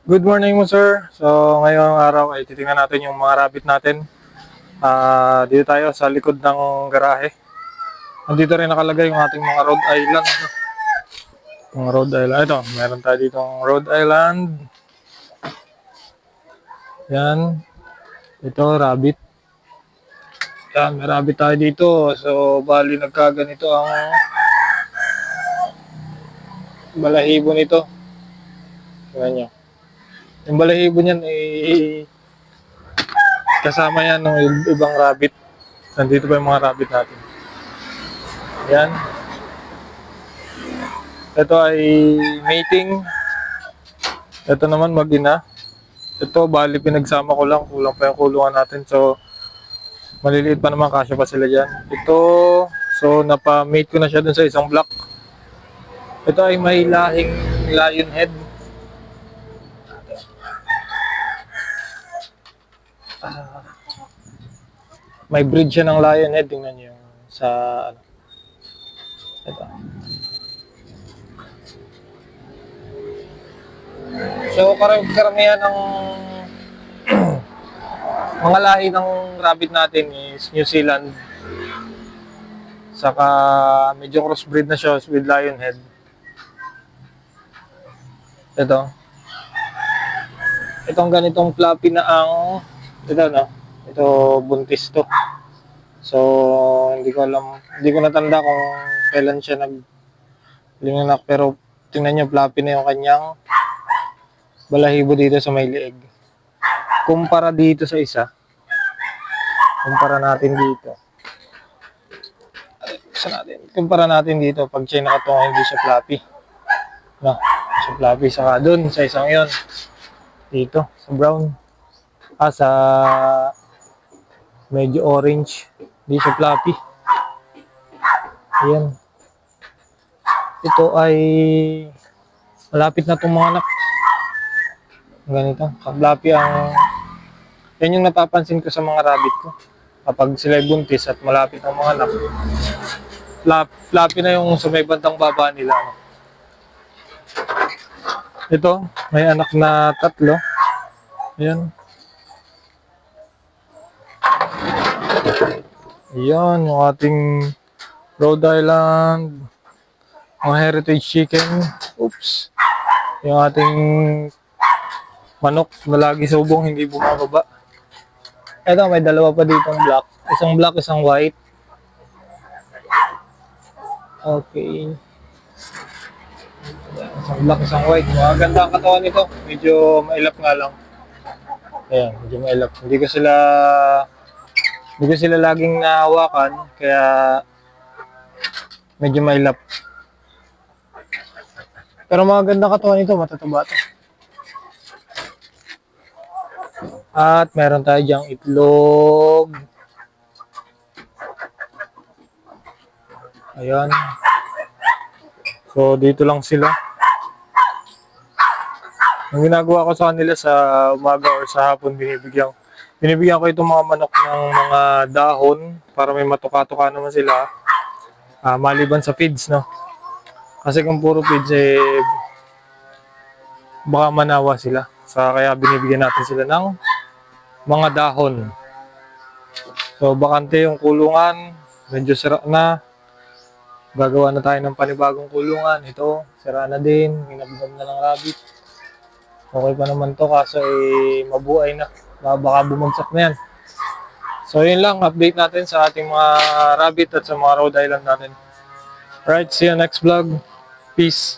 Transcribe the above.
Good morning mo sir. So ngayong araw ay titingnan natin yung mga rabbit natin. Dito tayo sa likod ng garahe. Nandito rin nakalagay yung ating mga Rhode Island. Mga Rhode Island. Ito, meron tayo dito ng Rhode Island. Yan. Ito, rabbit. Yan, may rabbit tayo dito. So bali nagkaganito ang balahibo nito. Tingnan nyo. Yung balahibo niyan ay kasama yan ng ibang rabbit. Nandito pa yung mga rabbit natin. Yan. Ito ay mating. Ito naman mag-ina. Ito bali pinagsama ko lang. Kulang pa yung kulungan natin. So maliliit pa naman. Kasya pa sila dyan. Ito. So napa-mate ko na siya dun sa isang block. Ito ay may lahing lion head. May breed siya ng lion head. Tingnan nyo yung sa ano. Ito. So karamihan ng mga lahi ng rabbit natin is New Zealand. Saka medyo crossbreed na siya with lion head. Ito. Itong ganitong floppy na ang ito no. Ito buntis to. So hindi ko alam, hindi ko natanda kung kailan siya linganak, pero tingnan niyo floppy na yung kanyang balahibo dito sa may leeg. Kumpara dito sa isa. Kumpara natin dito. Kumpara natin dito pag siya nakatunga hindi siya floppy. No, siya floppy saka dun sa isang 'yon. Dito sa brown. Sa medyo orange. Hindi siya floppy. Ayan. Ito ay malapit na itong mga anak. Ganito. Floppy ang yan yung napapansin ko sa mga rabbit ko. Kapag sila buntis at malapit ang mga anak, floppy na yung sa may bandang baba nila. Ito, may anak na 3. Ayan. Ayan, yung ating Rhode Island, mga heritage chicken. Oops. Yung ating manok na lagi subong, hindi bumababa. Ito, may 2 pa ditong black. Isang black, isang white. Okay. Isang black, isang white. Maganda ang katawan nito. Medyo mailap nga lang. Ayan, medyo mailap. Hindi ko sila laging nahawakan, kaya medyo mailap. Pero maganda katawan nito, matataba ito. At meron tayo diyang itlog. Ayan. So, dito lang sila. Ang ginagawa ko sa kanila sa umaga or sa hapon, binibigyan ko itong mga manok ng mga dahon para may matuka-tuka naman sila. Maliban sa feeds, no? Kasi kung puro feeds, baka manawa sila. Kaya binibigyan natin sila ng mga dahon. So, bakante yung kulungan. Medyo sira na. Gagawa na tayo ng panibagong kulungan. Ito, sira na din. Hinabdam na ng rabbit. Okay pa naman to, kaso mabuhay na. Baka bumagsak na yan. So, yun lang. Update natin sa ating mga rabbit at sa mga Rhode Island natin. Alright, see you next vlog. Peace.